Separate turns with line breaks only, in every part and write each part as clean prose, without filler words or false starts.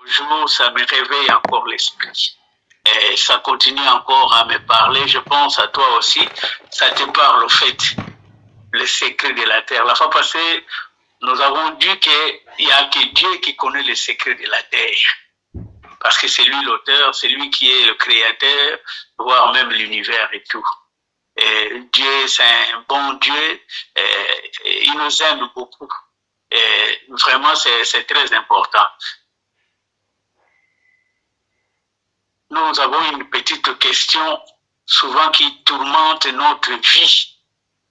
jour, ça me réveille encore l'esprit. Et ça continue encore à me parler. Je pense à toi aussi. Ça te parle au fait, le secret de la terre. La fois passée, nous avons dit qu'il n'y a que Dieu qui connaît le secret de la terre. Parce que c'est lui l'auteur, c'est lui qui est le créateur, voire même l'univers et tout. Et Dieu, c'est un bon Dieu. Et il nous aime beaucoup. Et vraiment, c'est très important. Nous avons une petite question souvent qui tourmente notre vie.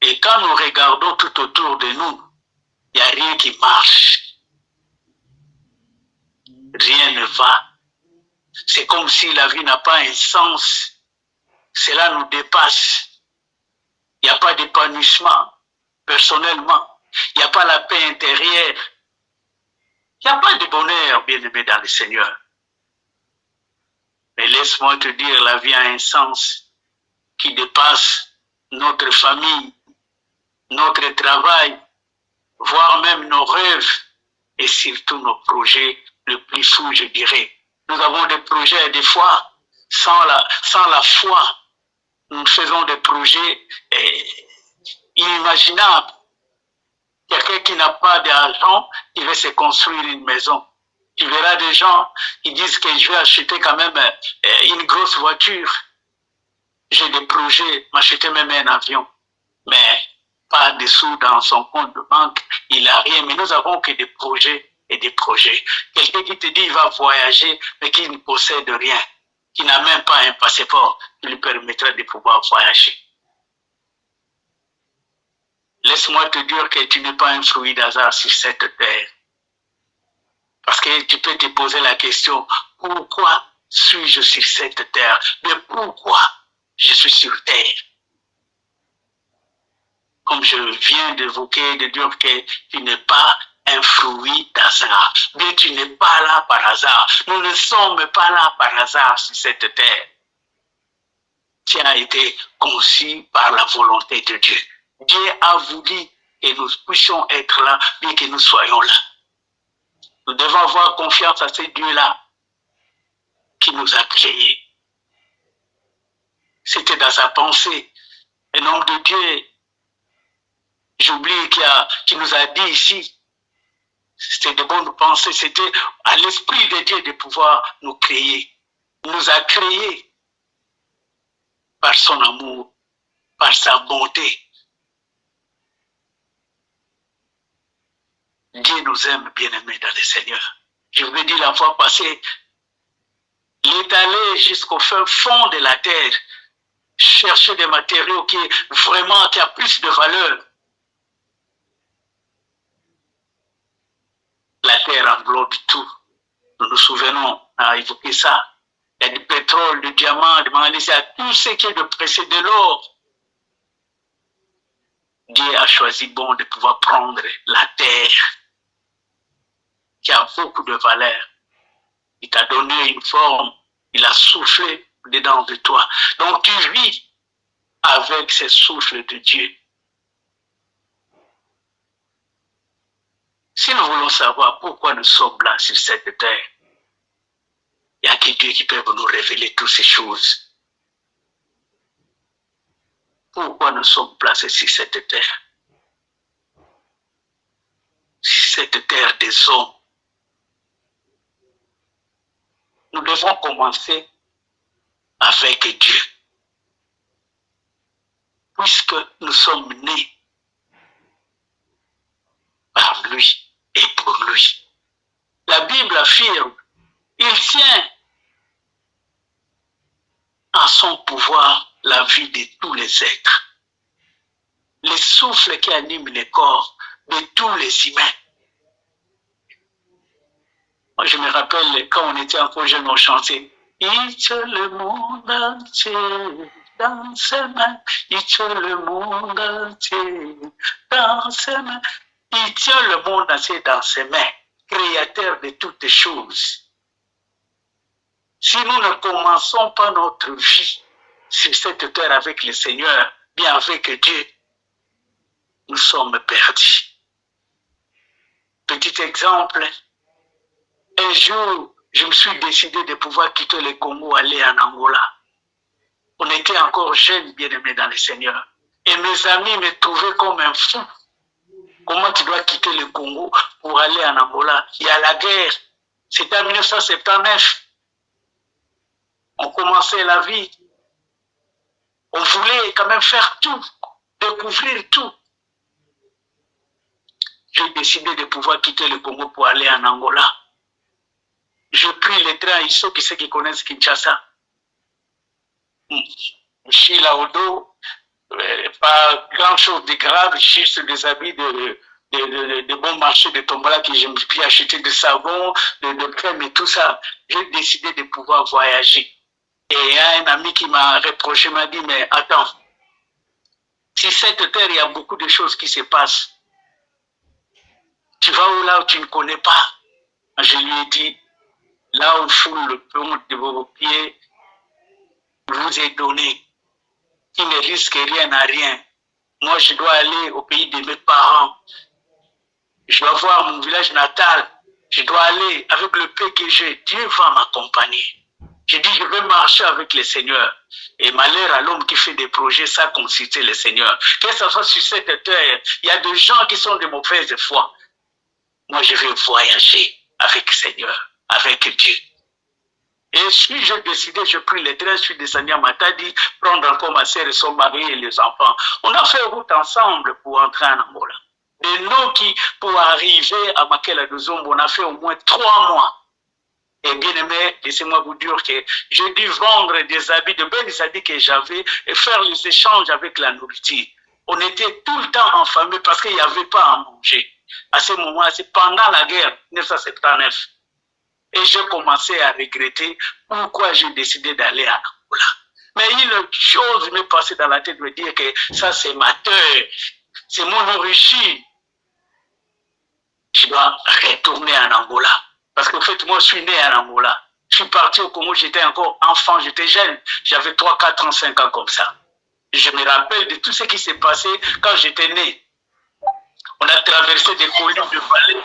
Et quand nous regardons tout autour de nous, il n'y a rien qui marche. Rien ne va. C'est comme si la vie n'a pas un sens. Cela nous dépasse. Il n'y a pas d'épanouissement personnellement. Il n'y a pas la paix intérieure. Il n'y a pas de bonheur, bien-aimé dans le Seigneur. Mais laisse-moi te dire, la vie a un sens qui dépasse notre famille, notre travail, voire même nos rêves et surtout nos projets les plus fous, je dirais. Nous avons des projets des fois sans la foi. Nous faisons des projets inimaginables. Quelqu'un qui n'a pas d'argent, il veut se construire une maison. Tu verras des gens qui disent que je vais acheter quand même une grosse voiture. J'ai des projets, m'acheter même un avion. Mais pas de sous dans son compte de banque, il n'a rien. Mais nous avons que des projets et des projets. Quelqu'un qui te dit qu'il va voyager, mais qui ne possède rien, qui n'a même pas un passeport qui lui permettra de pouvoir voyager. Laisse-moi te dire que tu n'es pas un fruit d'hasard sur cette terre. Parce que tu peux te poser la question, pourquoi suis-je sur cette terre? Mais pourquoi je suis sur terre? Comme je viens d'évoquer, de dire que tu n'es pas un fruit d'hasard. Mais tu n'es pas là par hasard. Nous ne sommes pas là par hasard sur cette terre. Tu as été conçu par la volonté de Dieu. Dieu a voulu que nous puissions être là, bien que nous soyons là. Nous devons avoir confiance à ce Dieu-là qui nous a créés. C'était dans sa pensée. Un homme de Dieu, j'oublie, qui nous a dit ici, c'était de bonnes pensées, c'était à l'Esprit de Dieu de pouvoir nous créer. Il nous a créés par son amour, par sa bonté. Dieu nous aime, bien-aimés dans le Seigneur. Je vous ai dit la fois passée, il est allé jusqu'au fin fond de la terre, chercher des matériaux qui a plus de valeur. La terre englobe tout. Nous nous souvenons à évoquer ça. Il y a du pétrole, du diamant, du magnésium, tout ce qui est de précieux, de l'or. Dieu a choisi bon de pouvoir prendre la terre qui a beaucoup de valeur. Il t'a donné une forme, il a soufflé dedans de toi. Donc tu vis avec ce souffle de Dieu. Si nous voulons savoir pourquoi nous sommes là sur cette terre, il n'y a que Dieu qui peut nous révéler toutes ces choses. Pourquoi nous sommes placés sur cette terre? Sur cette terre des hommes. Nous devons commencer avec Dieu. Puisque nous sommes nés par lui et pour lui. La Bible affirme, il tient en son pouvoir la vie de tous les êtres. Le souffle qui anime les corps de tous les humains. Moi, je me rappelle quand on était encore jeune, on chantait « Il tient le monde entier dans ses mains, il tient le monde entier dans ses mains. » Il tient le monde entier dans ses mains, créateur de toutes choses. Si nous ne commençons pas notre vie sur cette terre avec le Seigneur, bien avec Dieu, nous sommes perdus. Petit exemple, un jour, je me suis décidé de pouvoir quitter le Congo, aller en Angola. On était encore jeunes, bien-aimés dans le Seigneur. Et mes amis me trouvaient comme un fou. Comment tu dois quitter le Congo pour aller en Angola? Il y a la guerre. C'était en 1979. On commençait la vie. On voulait quand même faire tout, découvrir tout. J'ai décidé de pouvoir quitter le Congo pour aller en Angola. Je pris le train, ceux qui connaissent Kinshasa. Je suis là au dos, pas grand chose de grave, juste des habits de bon marché de Tombola que je me suis acheté de savon, de crème et tout ça. J'ai décidé de pouvoir voyager. Et il y a un ami qui m'a reproché, m'a dit, mais attends, si cette terre, il y a beaucoup de choses qui se passent. Tu vas où là où tu ne connais pas? Je lui ai dit, là où foule le pont de vos pieds vous est donné, qui ne risque rien à rien. Moi, je dois aller au pays de mes parents. Je dois voir mon village natal. Je dois aller avec le paix que j'ai. Dieu va m'accompagner. Je dis, je vais marcher avec le Seigneur. Et malheur à l'homme qui fait des projets sans consulter le Seigneur. Que ce soit sur cette terre, il y a des gens qui sont de mauvaise foi. Moi, je vais voyager avec le Seigneur, avec Dieu. Et si j'ai décidé, je pris le train, je suis descendu à Matadi, prendre encore ma sœur et son mari et les enfants. On a fait route ensemble pour entrer en Angola. Et nous qui, pour arriver à Makela de Zombo, on a fait au moins 3 mois. Et bien aimé, laissez-moi vous dire que j'ai dû vendre des habits, de belles habits que j'avais et faire les échanges avec la nourriture. On était tout le temps en famille parce qu'il n'y avait pas à manger. À ce moment, c'est pendant la guerre 1979. Et j'ai commencé à regretter pourquoi j'ai décidé d'aller à Angola. Mais une chose m'est passée dans la tête de dire que ça c'est ma terre, c'est mon origine. Je dois retourner en Angola. Parce qu'en fait, moi je suis né en Angola. Je suis parti au Congo, j'étais encore enfant, j'étais jeune. J'avais 3, 4 ans, 5 ans comme ça. Je me rappelle de tout ce qui s'est passé quand j'étais né. On a traversé des collines de vallées,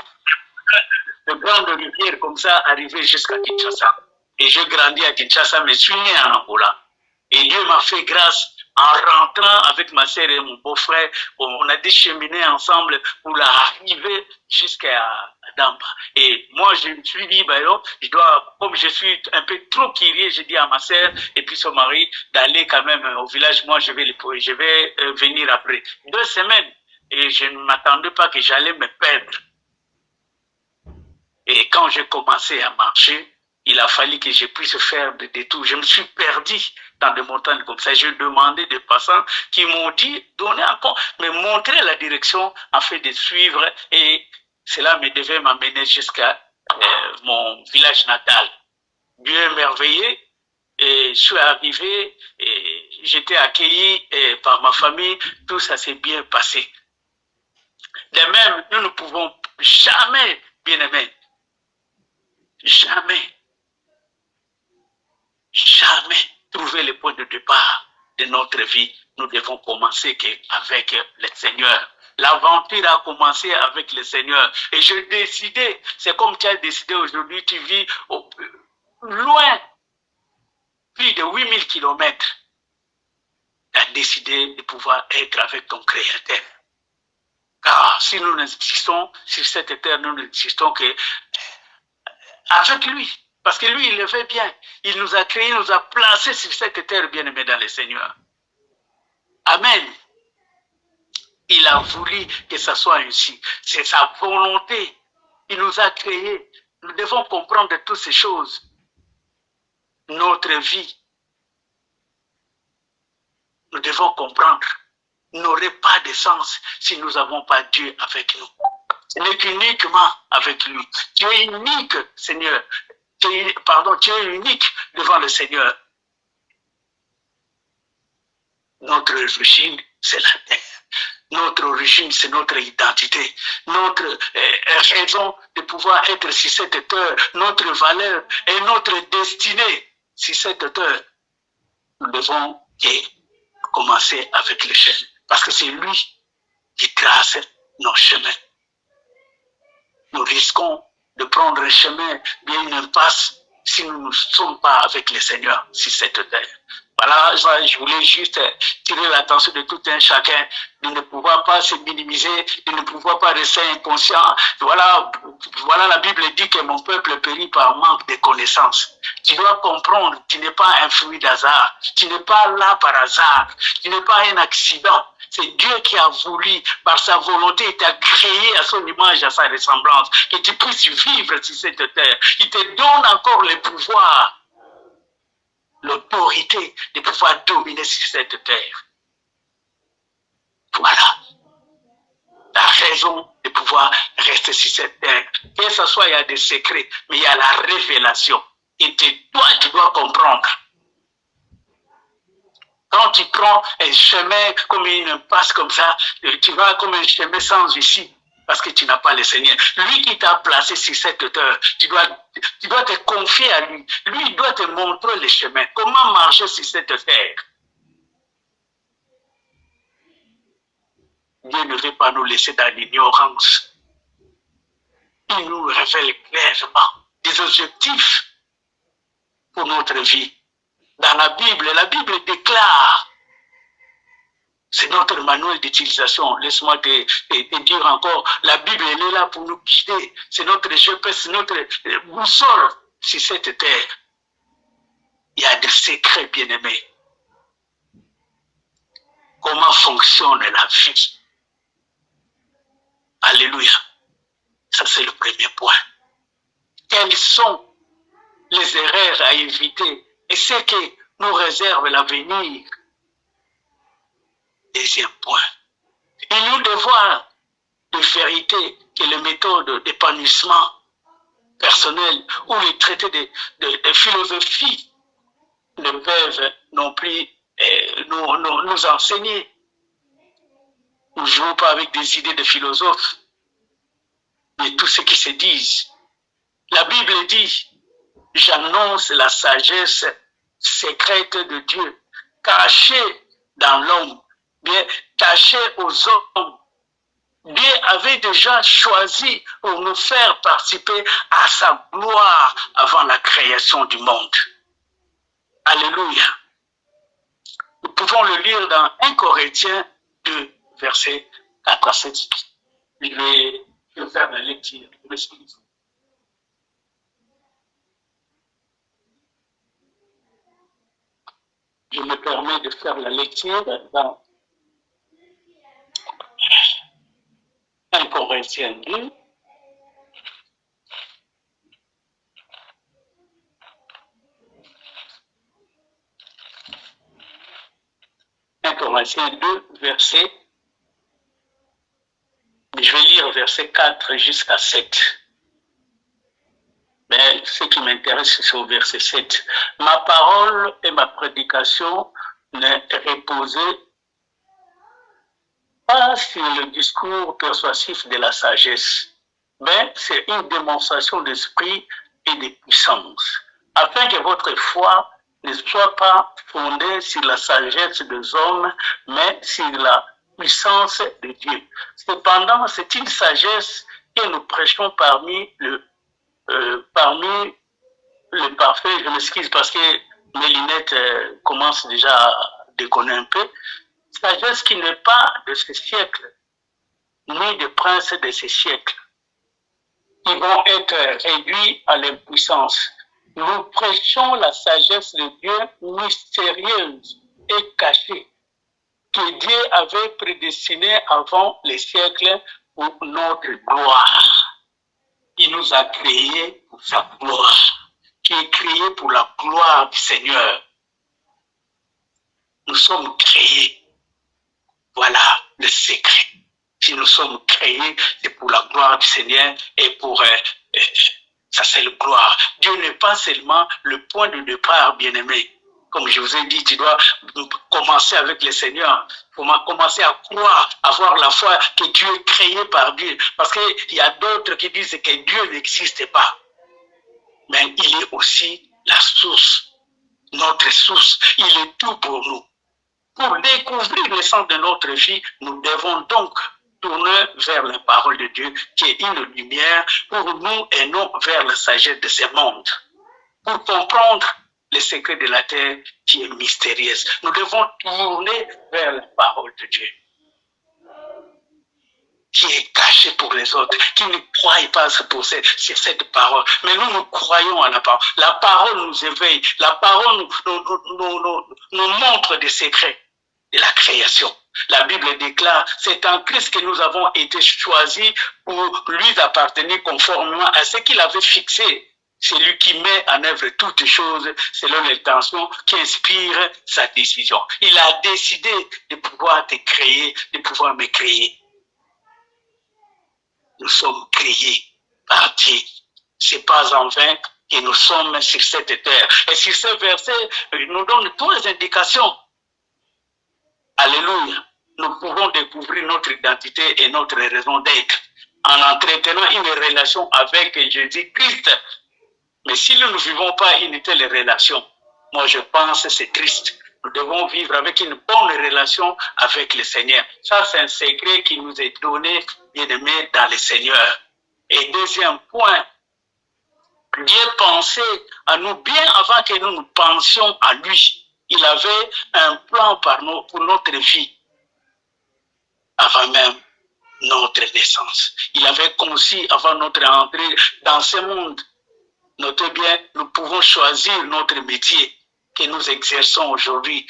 de grandes rivières comme ça, arrivé jusqu'à Kinshasa. Et j'ai grandi à Kinshasa, mais je suis né en Angola. Et Dieu m'a fait grâce en rentrant avec ma sœur et mon beau-frère. On a décheminé ensemble pour arriver jusqu'à Damba. Et moi, je me suis dit, bah, je dois, comme je suis un peu trop curieux, j'ai dit à ma sœur et puis son mari d'aller quand même au village. Moi, je vais venir après 2 semaines. Et je ne m'attendais pas que j'allais me perdre. Et quand j'ai commencé à marcher, il a fallu que je puisse faire des détours. Je me suis perdu dans des montagnes comme ça. J'ai demandé des passants qui m'ont dit, donnez encore, me montrer la direction afin de suivre. Et cela me devait m'amener jusqu'à mon village natal. Dieu est merveilleux. Et je suis arrivé, et j'étais accueilli par ma famille. Tout ça s'est bien passé. De même, nous ne pouvons jamais, bien aimés, jamais trouver le point de départ de notre vie. Nous devons commencer avec le Seigneur. L'aventure a commencé avec le Seigneur. Et j'ai décidé, c'est comme tu as décidé aujourd'hui, tu vis loin, plus de 8000 kilomètres. Tu as décidé de pouvoir être avec ton Créateur. Car si nous n'existons sur cette terre, nous n'existons que avec lui. Parce que lui, il le fait bien. Il nous a créés, il nous a placés sur cette terre bien-aimée dans le Seigneur. Amen. Il a voulu que ça soit ainsi. C'est sa volonté. Il nous a créés. Nous devons comprendre toutes ces choses. Notre vie, nous devons comprendre, n'aurait pas de sens si nous n'avons pas Dieu avec nous. Ce n'est qu'uniquement avec lui. Tu es unique, Seigneur. Tu es unique devant le Seigneur. Notre origine, c'est la terre. Notre origine, c'est notre identité. Notre raison de pouvoir être sur cette terre, notre valeur et notre destinée sur cette terre. Nous devons commencer avec le chemin. Parce que c'est lui qui trace nos chemins. Nous risquons de prendre un chemin, bien une impasse, si nous ne sommes pas avec le Seigneur sur cette terre. Voilà, je voulais juste tirer l'attention de tout un chacun, de ne pouvoir pas se minimiser, de ne pouvoir pas rester inconscient. Voilà, la Bible dit que mon peuple périt par manque de connaissances. Tu dois comprendre, tu n'es pas un fruit d'hasard, tu n'es pas là par hasard, tu n'es pas un accident. C'est Dieu qui a voulu, par sa volonté, il t'a créé à son image, à sa ressemblance, que tu puisses vivre sur cette terre. Il te donne encore le pouvoir, l'autorité de pouvoir dominer sur cette terre. Voilà la raison de pouvoir rester sur cette terre. Que ce soit, il y a des secrets, mais il y a la révélation. Et toi, tu dois comprendre. Quand tu prends un chemin comme une passe comme ça, tu vas comme un chemin sans issue, parce que tu n'as pas le Seigneur. Lui qui t'a placé sur cette terre, tu dois te confier à lui. Lui, il doit te montrer le chemin. Comment marcher sur cette terre. Dieu ne veut pas nous laisser dans l'ignorance. Il nous révèle clairement des objectifs pour notre vie. Dans la Bible déclare, c'est notre manuel d'utilisation. Laisse-moi te dire encore, la Bible, elle est là pour nous guider. C'est notre GPS, c'est notre boussole sur cette terre. Il y a des secrets, bien-aimés. Comment fonctionne la vie? Alléluia. Ça, c'est le premier point. Quelles sont les erreurs à éviter et ce que nous réserve l'avenir? Deuxième point. Il nous devoir de vérité que les méthodes d'épanouissement personnel ou les traités de philosophie ne peuvent non plus nous enseigner. Nous ne jouons pas avec des idées de philosophes, mais tout ce qui se disent. La Bible dit, j'annonce la sagesse secrète de Dieu, cachée dans l'homme, bien cachée aux hommes. Dieu avait déjà choisi pour nous faire participer à sa gloire avant la création du monde. Alléluia. Nous pouvons le lire dans 1 Corinthiens 2, verset 4 à 7. Je vais faire la lecture. Je me permets de faire la lecture dans 1 Corinthiens 2. Corinthiens 2, verset, je vais lire verset 4 jusqu'à 7. Mais ce qui m'intéresse, c'est au verset 7. Ma parole et ma prédication ne reposaient pas sur le discours persuasif de la sagesse, mais c'est une démonstration d'esprit et de puissance, afin que votre foi ne soit pas fondée sur la sagesse des hommes, mais sur la puissance de Dieu. Cependant, c'est une sagesse que nous prêchons parmi le parfait. Je m'excuse parce que mes lunettes commencent déjà à déconner un peu. Sagesse qui n'est pas de ce siècle, ni des princes de ce siècle, qui vont être réduits à l'impuissance. Nous prêchons la sagesse de Dieu mystérieuse et cachée, que Dieu avait prédestinée avant les siècles pour notre gloire. Il nous a créés pour sa gloire, qui est créé pour la gloire du Seigneur. Nous sommes créés. Voilà le secret. Si nous sommes créés, c'est pour la gloire du Seigneur et pour ça, c'est la gloire. Dieu n'est pas seulement le point de départ, bien-aimé. Comme je vous ai dit, tu dois commencer avec le Seigneur. Il faut commencer à croire, avoir la foi que tu es créé par Dieu. Parce qu'il y a d'autres qui disent que Dieu n'existe pas. Mais il est aussi la source, notre source. Il est tout pour nous. Pour découvrir le sens de notre vie, nous devons donc tournons vers la parole de Dieu qui est une lumière pour nous et non vers la sagesse de ce monde. Pour comprendre les secrets de la terre qui est mystérieuse, nous devons tourner vers la parole de Dieu qui est cachée pour les autres, qui ne croient pas sur cette parole. Mais nous croyons à la parole. La parole nous éveille. La parole nous montre des secrets de la création. La Bible déclare, c'est en Christ que nous avons été choisis pour lui appartenir conformément à ce qu'il avait fixé. C'est lui qui met en œuvre toutes choses selon l'intention qui inspire sa décision. Il a décidé de pouvoir te créer, de pouvoir me créer. Nous sommes créés par Dieu. C'est pas en vain que nous sommes sur cette terre. Et sur ce verset, nous donne toutes les indications. Alléluia. Nous pouvons découvrir notre identité et notre raison d'être en entretenant une relation avec Jésus-Christ. Mais si nous ne vivons pas une telle relation, moi je pense que c'est triste. Nous devons vivre avec une bonne relation avec le Seigneur. Ça, c'est un secret qui nous est donné, bien-aimés, dans le Seigneur. Et deuxième point, Dieu pensait à nous bien avant que nous pensions à lui. Il avait un plan pour notre vie, avant même notre naissance. Il avait conçu avant notre entrée dans ce monde. Notez bien, nous pouvons choisir notre métier que nous exerçons aujourd'hui.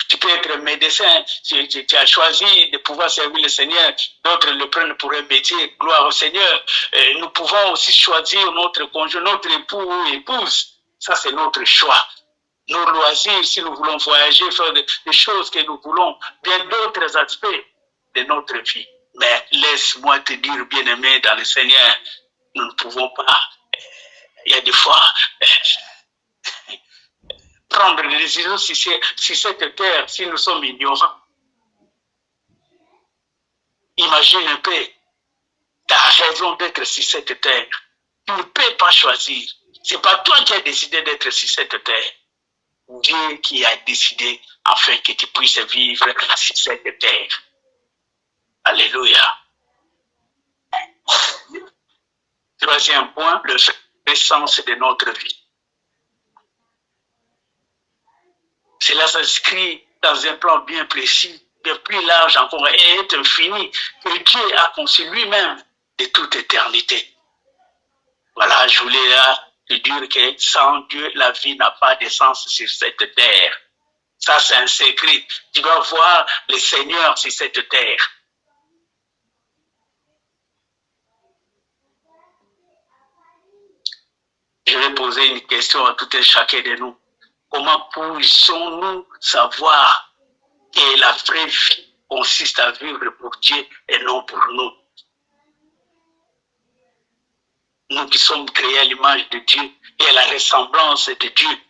Tu peux être médecin, tu as choisi de pouvoir servir le Seigneur, d'autres le prennent pour un métier, gloire au Seigneur. Nous pouvons aussi choisir notre conjoint, notre époux ou épouse. Ça, c'est notre choix. Nos loisirs, si nous voulons voyager, faire des choses que nous voulons, bien d'autres aspects de notre vie. Mais laisse-moi te dire, bien-aimé dans le Seigneur, nous ne pouvons pas, il y a des fois, prendre des décisions sur cette terre, si nous sommes ignorants. Imagine un peu ta raison d'être sur cette terre. Tu ne peux pas choisir. Ce n'est pas toi qui as décidé d'être sur cette terre. Dieu qui a décidé afin que tu puisses vivre sur cette terre. Alléluia. Troisième point, le sens de notre vie. Cela s'inscrit dans un plan bien précis, bien plus large encore et est infini, que Dieu a conçu lui-même de toute éternité. Voilà, je voulais là te dire que sans Dieu, la vie n'a pas de sens sur cette terre. Ça, c'est un secret. Tu dois voir le Seigneur sur cette terre. Je vais poser une question à tout et chacun de nous. Comment pourrions-nous savoir que la vraie vie consiste à vivre pour Dieu et non pour nous? Nous qui sommes créés à l'image de Dieu et à la ressemblance de Dieu.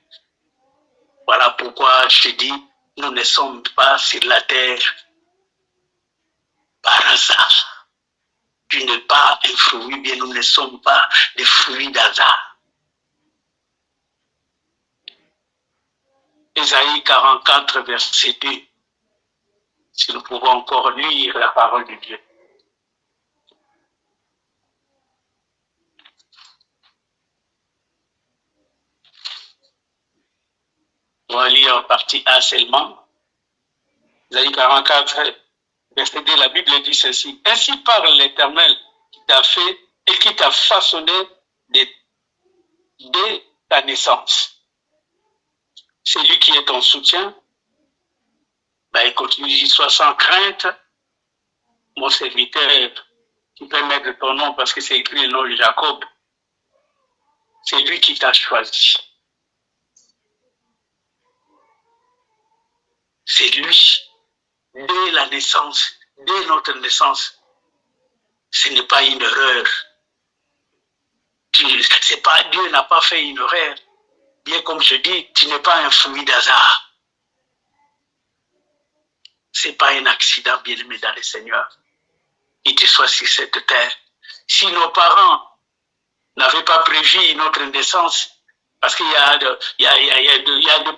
Voilà pourquoi je te dis, nous ne sommes pas sur la terre par hasard. Tu n'es pas un fruit, bien nous ne sommes pas des fruits d'hasard. Ésaïe 44, verset 2. Si nous pouvons encore lire la parole de Dieu. On va lire en partie A seulement. Ésaïe 44, verset 2, la Bible dit ceci. Ainsi parle l'Éternel qui t'a fait et qui t'a façonné dès ta naissance. C'est lui qui est ton soutien. Ben, il continue, il dit, sois sans crainte, mon serviteur, tu peux mettre ton nom parce que c'est écrit le nom de Jacob. C'est lui qui t'a choisi. C'est lui, dès la naissance, dès notre naissance. Ce n'est pas une erreur. Dieu n'a pas fait une erreur. Bien comme je dis, tu n'es pas un fruit d'hasard. Ce n'est pas un accident bien aimé dans le Seigneur. Il te soit sur cette terre. Si nos parents n'avaient pas prévu notre naissance, parce qu'il y a des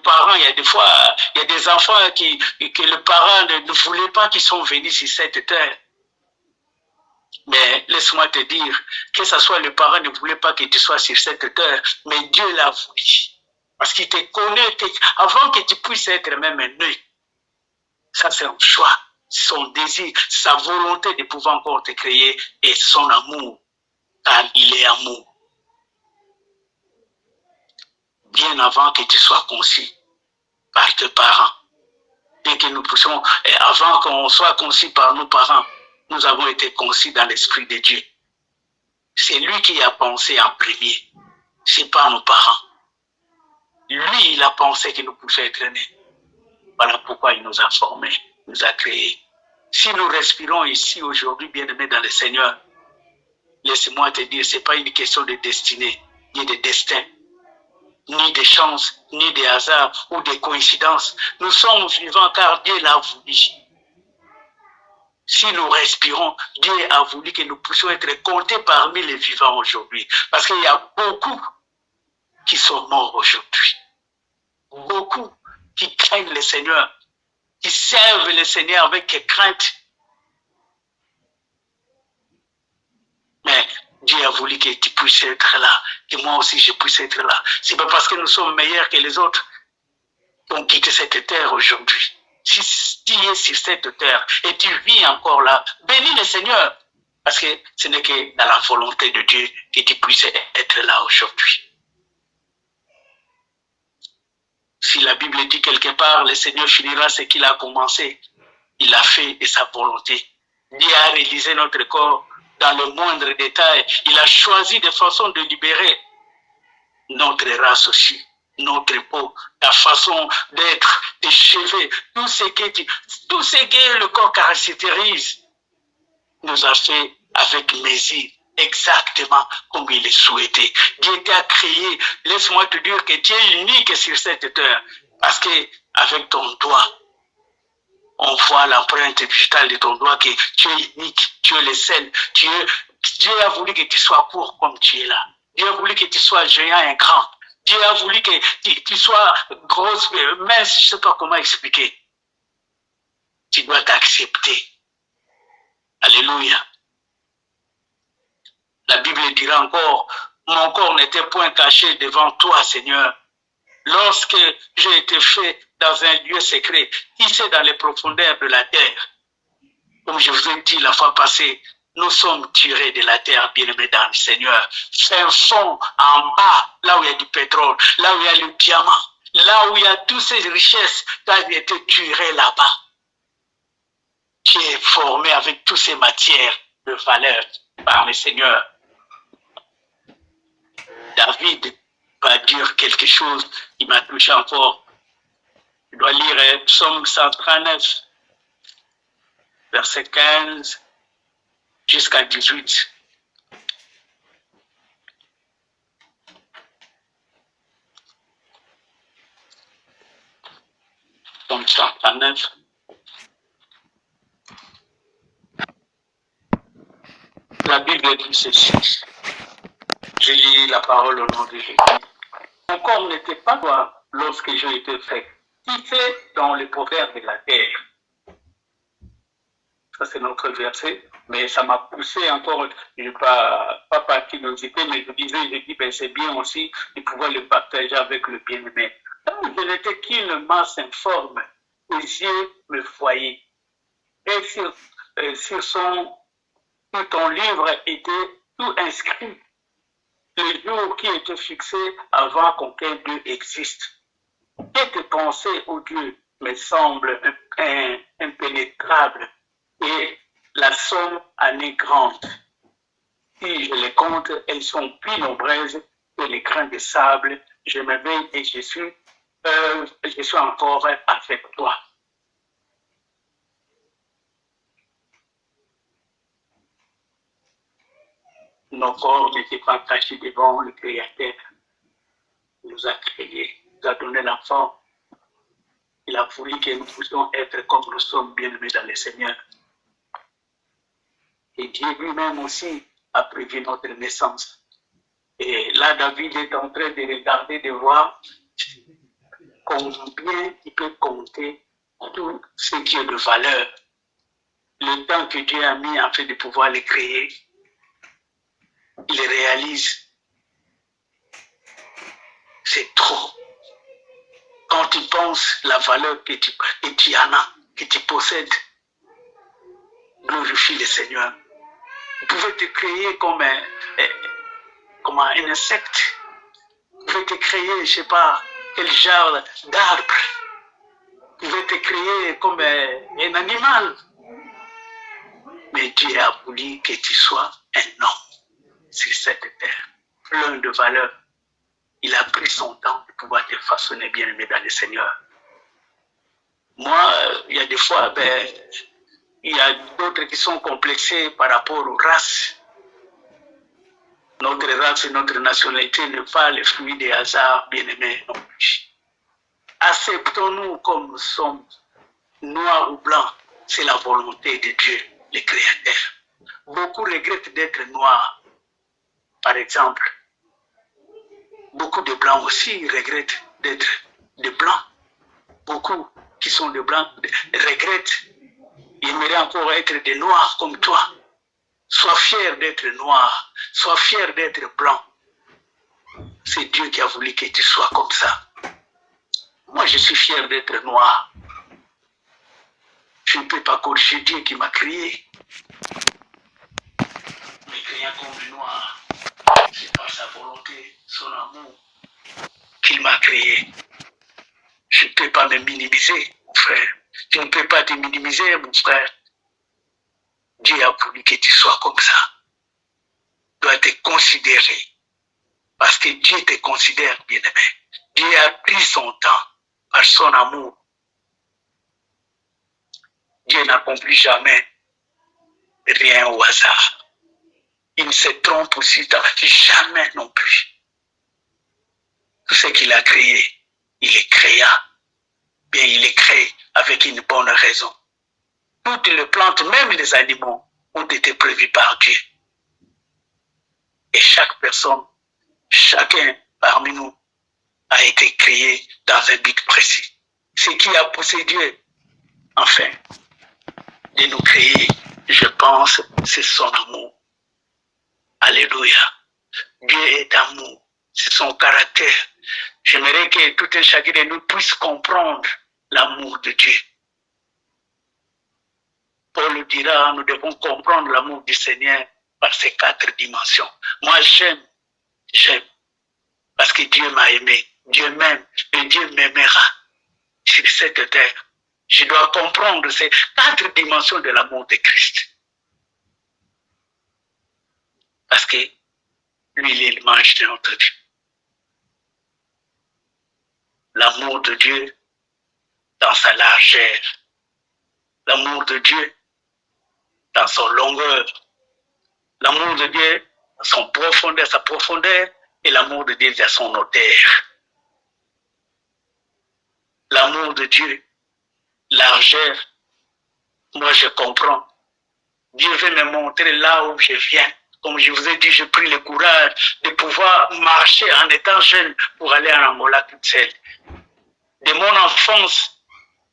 parents, il y a des fois, il y a des enfants que le parent ne voulait pas qu'ils sont venus sur cette terre. Mais laisse-moi te dire, que ce soit le parent ne voulait pas que tu sois sur cette terre, mais Dieu l'a voulu. Parce qu'il te connaît, avant que tu puisses être même né. Ça, c'est un choix, son désir, sa volonté de pouvoir encore te créer et son amour, car il est amour. Bien avant que tu sois conçu par tes parents. Bien que nous puissions, avant qu'on soit conçu par nos parents, nous avons été conçus dans l'Esprit de Dieu. C'est lui qui a pensé en premier. C'est pas nos parents. Lui, il a pensé que nous pouvions être nés. Voilà pourquoi il nous a formés, nous a créés. Si nous respirons ici aujourd'hui, bien-aimés dans le Seigneur, laisse-moi te dire, ce n'est pas une question de destinée, ni de destin, ni de chance, ni de hasard ou de coïncidence. Nous sommes vivants car Dieu l'a voulu. Si nous respirons, Dieu a voulu que nous puissions être comptés parmi les vivants aujourd'hui. Parce qu'il y a beaucoup qui sont morts aujourd'hui. Beaucoup qui craignent le Seigneur, qui servent le Seigneur avec crainte. Mais Dieu a voulu que tu puisses être là, que moi aussi je puisse être là. C'est pas parce que nous sommes meilleurs que les autres qui ont quitté cette terre aujourd'hui. Si tu es sur cette terre et tu vis encore là, bénis le Seigneur. Parce que ce n'est que dans la volonté de Dieu que tu puisses être là aujourd'hui. Si la Bible dit quelque part, le Seigneur finira ce qu'il a commencé, il a fait de sa volonté. Dieu a réalisé notre corps dans le moindre détail. Il a choisi de façon de libérer notre race aussi, notre peau, la façon d'être, des cheveux, tout ce que le corps caractérise, nous a fait avec mesure, exactement comme il le souhaitait. Dieu t'a créé, laisse-moi te dire que tu es unique sur cette terre, parce que avec ton doigt, on voit l'empreinte digitale de ton doigt que tu es unique, tu es le seul, Dieu a voulu que tu sois court comme tu es là. Dieu a voulu que tu sois géant et grand. Dieu a voulu que tu sois grosse, mince, je ne sais pas comment expliquer. Tu dois t'accepter. Alléluia. La Bible dira encore, mon corps n'était point caché devant toi, Seigneur. Lorsque j'ai été fait dans un lieu secret, hissé dans les profondeurs de la terre. Comme je vous ai dit la fois passée, nous sommes tirés de la terre, bien-aimés dans le Seigneur. Fin fond, en bas, là où il y a du pétrole, là où il y a le diamant, là où il y a toutes ces richesses, tu as été tiré là-bas. Tu es formé avec toutes ces matières de valeur par le Seigneur. David va dire quelque chose qui m'a touché encore. Je dois lire Psaume 139, verset 15 jusqu'à 18. Psaume 139. La Bible dit ceci. Je lis la parole au nom de Jésus. Mon corps n'était pas toi lorsque j'ai été fait. Qui fait dans les profères de la terre? Ça, c'est notre verset. Mais ça m'a poussé encore, pas par curiosité, mais je dis, ben, c'est bien aussi de pouvoir le partager avec le bien-aimé. Je n'étais qu'une masse informe, aux yeux me voyaient. Et sur ton livre était tout inscrit. Le jour qui était fixé avant qu'aucun Dieu existe. Et tes pensées, ô Dieu, me semblent impénétrables et la somme en est grande. Si je les compte, elles sont plus nombreuses que les grains de sable. Je m'éveille et je suis encore avec toi. Nos corps n'étaient pas cachés devant le Créateur. Il nous a créés, il nous a donné la forme. Il a voulu que nous puissions être comme nous sommes bien-aimés dans le Seigneur. Et Dieu lui-même aussi a prévu notre naissance. Et là, David est en train de regarder, de voir combien il peut compter tout ce qui est de valeur. le temps que Dieu a mis en fait de pouvoir les créer, il les réalise. C'est trop. Quand tu penses la valeur que tu en as, que tu possèdes, glorifie le Seigneur. Vous pouvez te créer comme un insecte. Vous pouvez te créer, je ne sais pas, quel genre d'arbre. Vous pouvez te créer comme un animal. Mais Dieu a voulu que tu sois un homme sur cette terre, plein de valeur. Il a pris son temps de pouvoir te façonner, bien-aimé dans le Seigneur. Moi, il y a des fois, il y a d'autres qui sont complexés par rapport aux races. Notre race et notre nationalité n'est pas le fruit des hasards, bien-aimés non plus. Acceptons-nous comme nous sommes, noirs ou blancs, c'est la volonté de Dieu, le Créateur. Beaucoup regrettent d'être noirs, par exemple. Beaucoup de blancs aussi regrettent d'être de blancs. Beaucoup qui sont de blancs regrettent. Ils aimeraient encore être des noirs comme toi. Sois fier d'être noir. Sois fier d'être blanc. C'est Dieu qui a voulu que tu sois comme ça. Moi, je suis fier d'être noir. Je ne peux pas corriger Dieu qui m'a créé. Mais créant comme noir, c'est par sa volonté, son amour, qu'il m'a créé. Je ne peux pas me minimiser, mon frère. Tu ne peux pas te minimiser, mon frère. Dieu a voulu que tu sois comme ça. Tu dois te considérer. Parce que Dieu te considère, bien-aimé. Dieu a pris son temps par son amour. Dieu n'accomplit jamais rien au hasard. Il ne se trompe aussi jamais non plus. Tout ce qu'il a créé, il les créa. Bien, il les crée avec une bonne raison. Toutes les plantes, même les animaux, ont été prévus par Dieu. Et chaque personne, chacun parmi nous a été créé dans un but précis. Ce qui a poussé Dieu, enfin, de nous créer, je pense, c'est son amour. Alléluia. Dieu est amour. C'est son caractère. J'aimerais que tout et chacun de nous puisse comprendre l'amour de Dieu. Paul dira, nous devons comprendre l'amour du Seigneur par ces 4 dimensions. Moi, j'aime, parce que Dieu m'a aimé, Dieu m'aime, et Dieu m'aimera sur cette terre. Je dois comprendre ces 4 dimensions de l'amour de Christ. Parce que lui, il est l'image de notre Dieu. L'amour de Dieu dans sa largeur, l'amour de Dieu dans son longueur, l'amour de Dieu dans son profondeur, sa profondeur, et l'amour de Dieu dans son hauteur. L'amour de Dieu, largeur, moi je comprends. Dieu veut me montrer là où je viens. Comme je vous ai dit, j'ai pris le courage de pouvoir marcher en étant jeune pour aller en Angola toute seule. De mon enfance,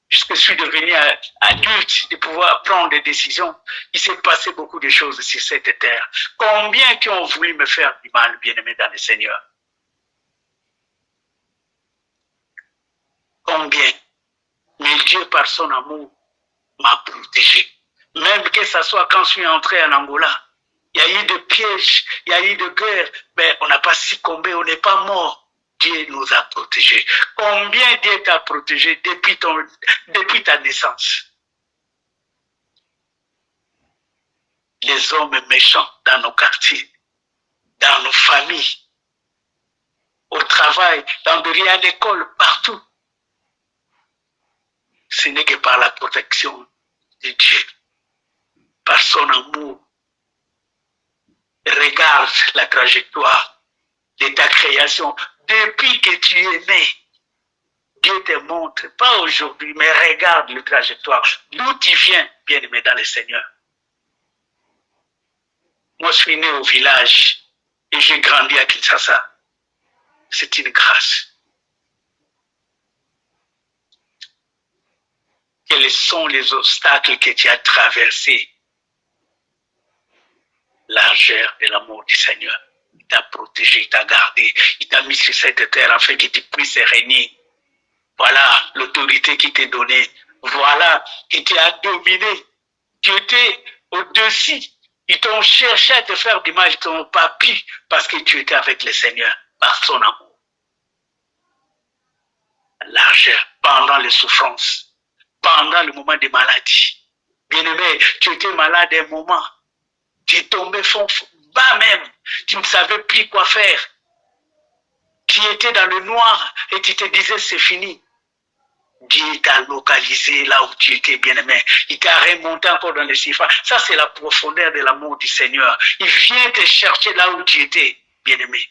jusqu'à je suis devenu adulte, de pouvoir prendre des décisions, il s'est passé beaucoup de choses sur cette terre. Combien qui ont voulu me faire du mal, bien-aimé dans le Seigneur? Combien? Mais Dieu, par son amour, m'a protégé. Même que ce soit quand je suis entré en Angola, il y a eu des pièges, il y a eu des guerres, mais on n'a pas succombé, on n'est pas mort. Dieu nous a protégés. Combien Dieu t'a protégé depuis ta naissance? Les hommes méchants dans nos quartiers, dans nos familles, au travail, dans à l'école, partout. Ce n'est que par la protection de Dieu, par son amour. Regarde la trajectoire de ta création. Depuis que tu es né, Dieu te montre, pas aujourd'hui, mais regarde la trajectoire. D'où tu viens, bien-aimé dans le Seigneur. Moi, je suis né au village et j'ai grandi à Kinshasa. C'est une grâce. Quels sont les obstacles que tu as traversés? Largeur de l'amour du Seigneur. Il t'a protégé, il t'a gardé, il t'a mis sur cette terre afin que tu puisses régner. Voilà l'autorité qui t'est donnée. Voilà que tu as dominé. Tu étais au-dessus. Ils t'ont cherché à te faire du mal, ils t'ont pas pu parce que tu étais avec le Seigneur par son amour. Largeur pendant les souffrances, pendant le moment de maladie. Bien-aimé, tu étais malade un moment. Tu es tombé bas même. Tu ne savais plus quoi faire. Tu étais dans le noir et tu te disais c'est fini. Dieu t'a localisé là où tu étais, bien-aimé. Il t'a remonté encore dans les chiffres. Ça, c'est la profondeur de l'amour du Seigneur. Il vient te chercher là où tu étais, bien-aimé.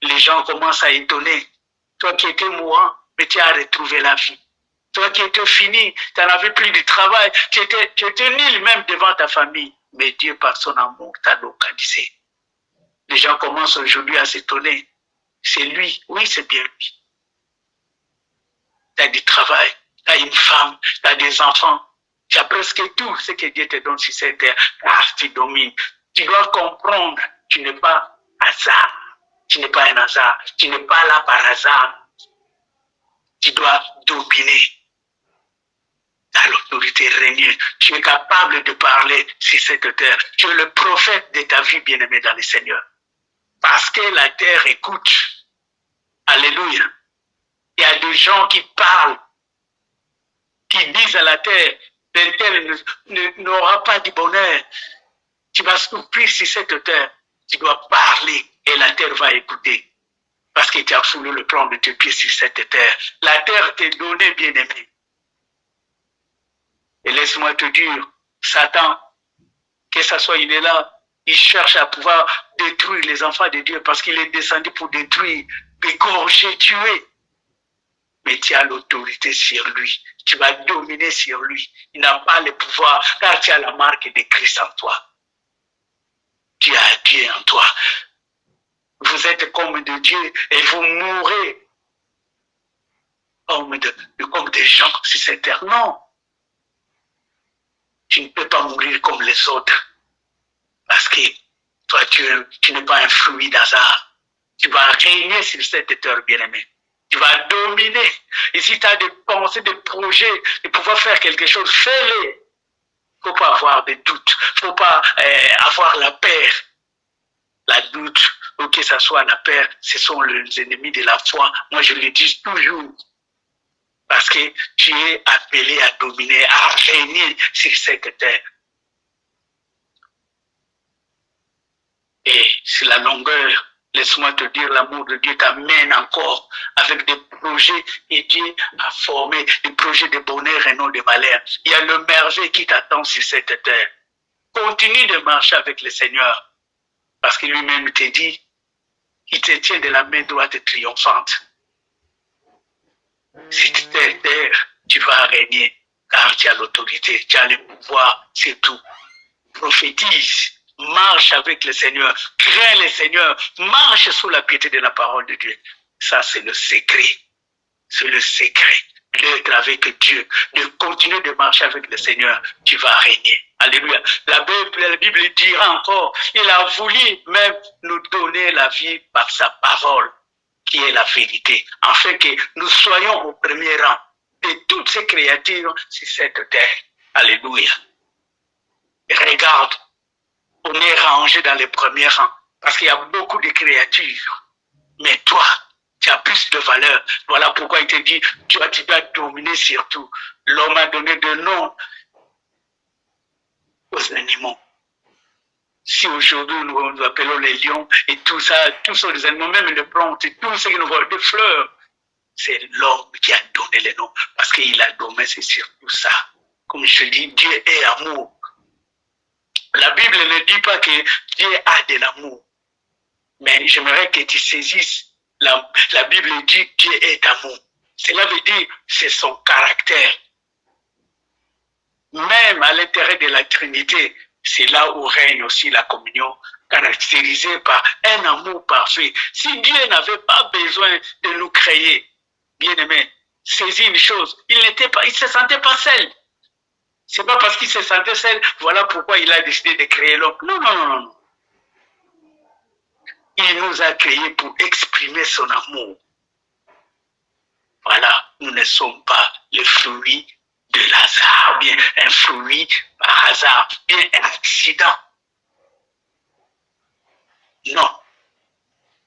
Les gens commencent à étonner. Toi qui étais mourant, mais tu as retrouvé la vie. Toi qui étais fini, tu n'en avais plus de travail. Tu étais nul même devant ta famille. Mais Dieu, par son amour, t'a localisé. Les gens commencent aujourd'hui à s'étonner. C'est lui. Oui, c'est bien lui. Tu as du travail, tu as une femme, tu as des enfants, tu as presque tout ce que Dieu te donne sur cette terre, car tu domines. Tu dois comprendre, tu n'es pas hasard, tu n'es pas un hasard, tu n'es pas là par hasard. Tu dois dominer. Tu as l'autorité régnée, tu es capable de parler sur cette terre. Tu es le prophète de ta vie, bien-aimé dans le Seigneur. Parce que la terre écoute. Alléluia. Il y a des gens qui parlent, qui disent à la terre, la terre n'aura pas de bonheur. Tu vas souffrir sur cette terre. Tu dois parler et la terre va écouter. Parce que tu as foulé le plan de tes pieds sur cette terre. La terre t'est donnée, bien-aimé. Et laisse-moi te dire, Satan, que ce soit il est là, il cherche à pouvoir détruire les enfants de Dieu parce qu'il est descendu pour détruire, égorger, tuer. Mais tu as l'autorité sur lui. Tu vas dominer sur lui. Il n'a pas le pouvoir car tu as la marque de Christ en toi. Tu as Dieu en toi. Vous êtes comme de Dieu et vous mourrez comme des gens sur cette terre. Non. Tu ne peux pas mourir comme les autres. Parce que toi, tu n'es pas un fruit d'hasard. Tu vas régner sur cette terre, bien-aimé. Tu vas dominer. Et si tu as des pensées, des projets, de pouvoir faire quelque chose, fais-le. Il ne faut pas avoir de doute. Il ne faut pas avoir la peur. La doute, ou que ce soit la peur, ce sont les ennemis de la foi. Moi, je le dis toujours. Parce que tu es appelé à dominer, à régner sur cette terre. Et sur la longueur, laisse-moi te dire, l'amour de Dieu t'amène encore avec des projets et Dieu a formé des projets de bonheur et non de malheur. Il y a le merveille qui t'attend sur cette terre. Continue de marcher avec le Seigneur parce que lui-même te dit, il te tient de la main droite triomphante. Si tu t'es terre, tu vas régner car tu as l'autorité, tu as le pouvoir, c'est tout. Prophétise. Marche avec le Seigneur, crains le Seigneur, marche sous la piété de la parole de Dieu. Ça, c'est le secret. C'est le secret d'être avec Dieu, de continuer de marcher avec le Seigneur. Tu vas régner. Alléluia. La Bible dira encore, il a voulu même nous donner la vie par sa parole, qui est la vérité, afin que nous soyons au premier rang de toutes ces créatures sur cette terre. Alléluia. Et regarde, on est rangé dans les premiers rangs parce qu'il y a beaucoup de créatures. Mais toi, tu as plus de valeur. Voilà pourquoi il te dit, tu dois dominer sur tout. L'homme a donné de nom aux animaux. Si aujourd'hui nous appelons les lions et tout ça, tous sont des animaux, même les plantes, tout ce que nous voyons, des fleurs, c'est l'homme qui a donné les noms parce qu'il a dominé sur tout ça. Comme je dis, Dieu est amour. La Bible ne dit pas que Dieu a de l'amour. Mais j'aimerais que tu saisisses. La Bible dit que Dieu est amour. Cela veut dire que c'est son caractère. Même à l'intérieur de la Trinité, c'est là où règne aussi la communion, caractérisée par un amour parfait. Si Dieu n'avait pas besoin de nous créer, bien aimé, saisi une chose. Il se sentait pas seul. C'est pas parce qu'il se sentait seul, voilà pourquoi il a décidé de créer l'homme. Non, non, non, non. Il nous a créés pour exprimer son amour. Voilà, nous ne sommes pas le fruit de l'hasard, bien un fruit par hasard, bien un accident. Non.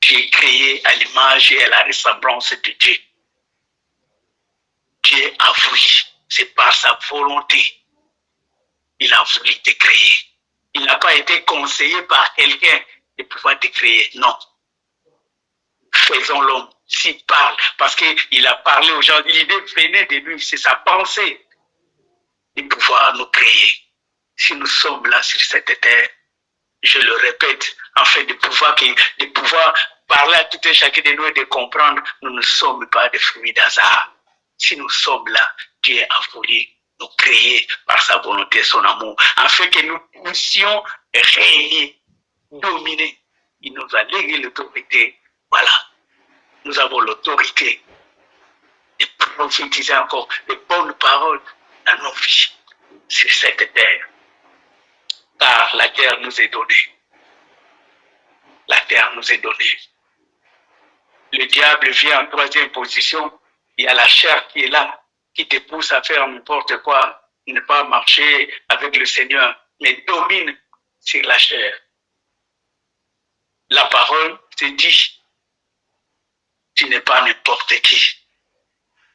Tu es créé à l'image et à la ressemblance de Dieu. Dieu a voulu, c'est par sa volonté. Il a voulu te créer. Il n'a pas été conseillé par quelqu'un de pouvoir te créer. Non. Faisons l'homme. S'il parle, parce qu'il a parlé aux gens, l'idée venait de lui, c'est sa pensée de pouvoir nous créer. Si nous sommes là sur cette terre, je le répète, afin de pouvoir parler à tout et chacun de nous et de comprendre, nous ne sommes pas des fruits d'hasard. Si nous sommes là, Dieu a voulu nous créer par sa volonté, son amour, afin que nous puissions régner, dominer. Il nous a légué l'autorité. Voilà. Nous avons l'autorité de prophétiser encore de bonnes paroles dans nos vies sur cette terre. Car la terre nous est donnée. La terre nous est donnée. Le diable vient en troisième position. Il y a la chair qui est là, qui te pousse à faire n'importe quoi, ne pas marcher avec le Seigneur, mais domine sur la chair. La parole te dit, tu n'es pas n'importe qui.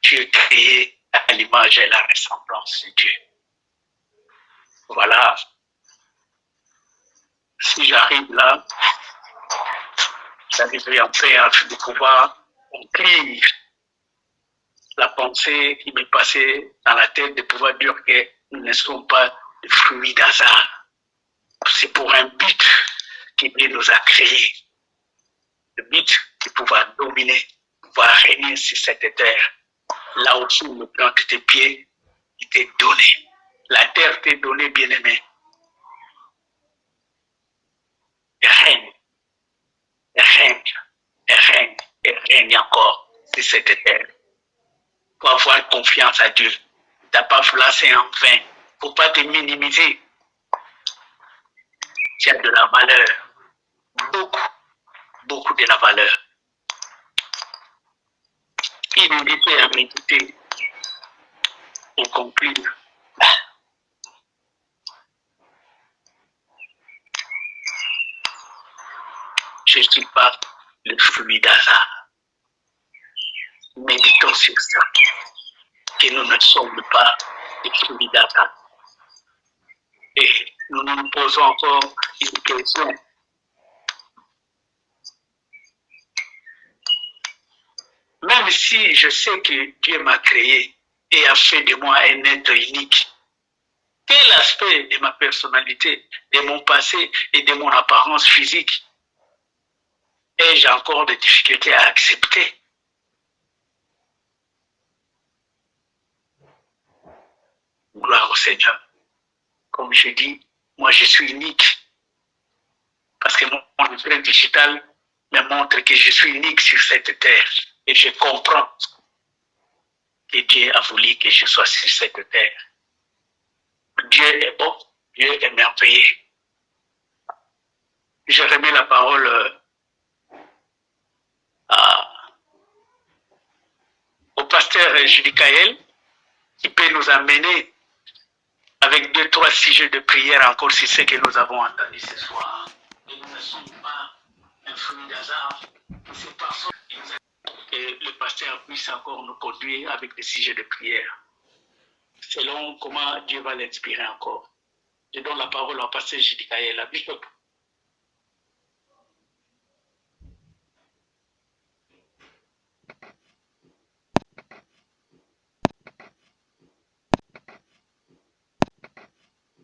Tu es créé à l'image et la ressemblance de Dieu. Voilà. Si j'arrive là, j'arriverai en paix de pouvoir conclure la pensée qui m'est passée dans la tête, de pouvoir dire que nous ne sommes pas des fruits d'hasard. C'est pour un but qui nous a créés. Le but de pouvoir dominer, pouvoir régner sur cette terre. Là où tu me plantes tes pieds, il t'est donné. La terre t'est donnée, bien-aimé. Et règne, et règne, et règne, et règne encore sur cette terre. Pour avoir confiance à Dieu. Tu n'as pas placé en vain. Il ne faut pas te minimiser. Tu as de la valeur. Beaucoup, beaucoup de la valeur. Humilité à méditer. Pour conclure. Je ne suis pas le fruit d'hasard. Méditons sur ça. Que nous ne sommes pas des fruits d'hasard. Et nous nous posons encore une question. Même si je sais que Dieu m'a créé et a fait de moi un être unique, quel aspect de ma personnalité, de mon passé et de mon apparence physique ai-je encore des difficultés à accepter? Gloire au Seigneur. Comme je dis, moi je suis unique. Parce que mon empreinte digitale me montre que je suis unique sur cette terre. Et je comprends que Dieu a voulu que je sois sur cette terre. Dieu est bon, Dieu est merveilleux. Je remets la parole au pasteur Julie Kael, qui peut nous amener avec 2-3 sujets de prière encore sur ce que nous avons entendu ce soir. Et nous ne sommes pas un fruit d'hasard. C'est parce que le pasteur puisse encore nous conduire avec des sujets de prière. Selon comment Dieu va l'inspirer encore. Je donne la parole au pasteur Julie Kael, la bishop.